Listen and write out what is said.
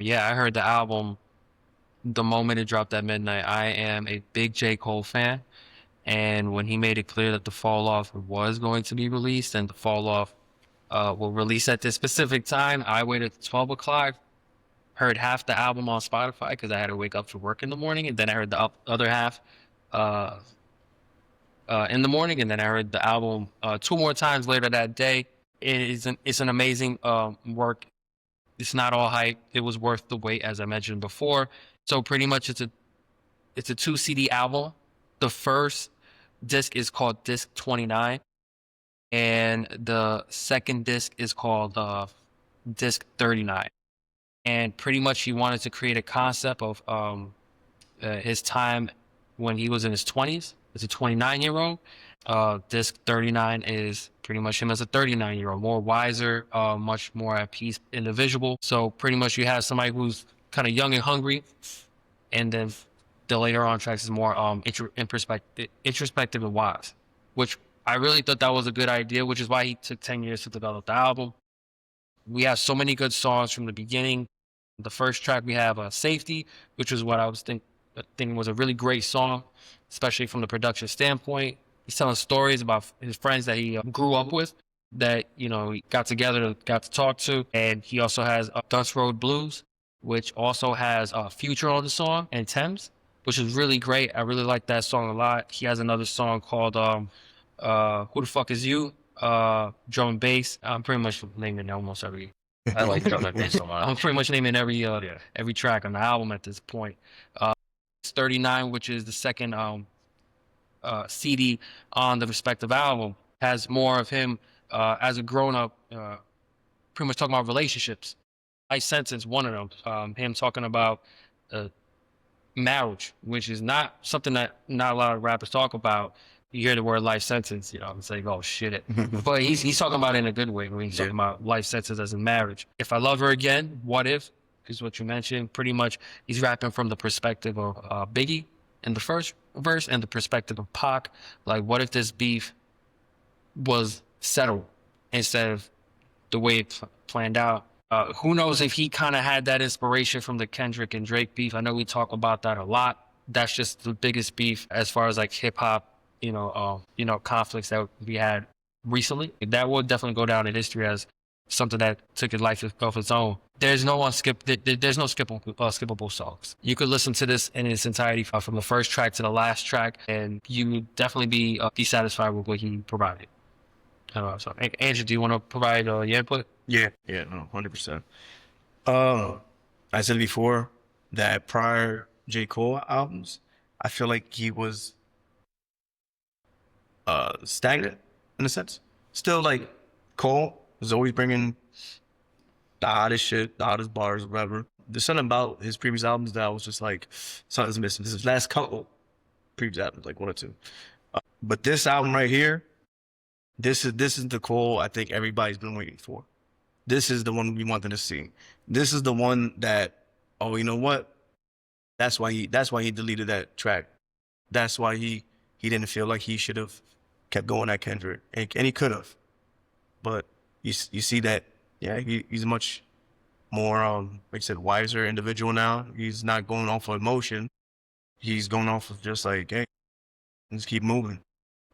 Yeah, I heard the album the moment it dropped at midnight. I am a big J. Cole fan. And when he made it clear that the Fall Off was going to be released and the Fall Off will release at this specific time, I waited 12 o'clock, heard half the album on Spotify because I had to wake up for work in the morning, and then I heard the other half uh, in the morning, and then I heard the album two more times later that day. It's an amazing work. It's not all hype. It was worth the wait, as I mentioned before. So pretty much it's a two CD album. The first disc is called Disc 29, and the second disc is called Disc 39. And pretty much he wanted to create a concept of his time when he was in his 20s as a 29-year-old. Disc 39 is pretty much him as a 39-year-old, more wiser, much more at peace individual. So pretty much you have somebody who's kind of young and hungry, and then the later on tracks is more introspective and wise, which I really thought that was a good idea, which is why he took 10 years to develop the album. We have so many good songs from the beginning. The first track we have Safety, which is what I was thinking was a really great song, especially from the production standpoint. He's telling stories about his friends that he grew up with, that, he got together, got to talk to. And he also has Dust Road Blues, which also has Future on the song, and Thames, which is really great. I really like that song a lot. He has another song called Who the Fuck Is You? Drum and bass. I'm pretty much naming almost every. I like drum and bass so much. I'm pretty much naming every track on the album at this point. 39, which is the second CD on the respective album, has more of him as a grown up, pretty much talking about relationships. Life Sentence, one of them. Him talking about uh, marriage, which is not something that not a lot of rappers talk about. You hear the word life sentence, it's like, oh shit it. But he's talking about it in a good way when he's talking about life sentence as in marriage. If I Love Her Again, What If, is what you mentioned. Pretty much he's rapping from the perspective of Biggie in the first verse and the perspective of Pac. Like, what if this beef was settled instead of the way it planned out? Who knows if he kind of had that inspiration from the Kendrick and Drake beef. I know we talk about that a lot. That's just the biggest beef as far as like hip hop, conflicts that we had recently. That will definitely go down in history as something that took a life of its own. There's no skippable songs. You could listen to this in its entirety from the first track to the last track, and you would definitely be satisfied with what he provided. So, Andrew, do you want to provide your input? Yeah, no, 100%. I said before that prior J. Cole albums, I feel like he was stagnant in a sense. Still, like, Cole was always bringing the hottest shit, the hottest bars, whatever. There's something about his previous albums that I was just like, something's missing. This is his last couple previous albums, like one or two. But this album right here, this is the Cole I think everybody's been waiting for. This is the one we wanted to see. This is the one that, oh, you know what? That's why he deleted that track. That's why he didn't feel like he should have kept going at Kendrick, and he could have. But you see that, yeah, he's a much more like I said, wiser individual now. He's not going off of emotion. He's going off of just like, hey, let's keep moving.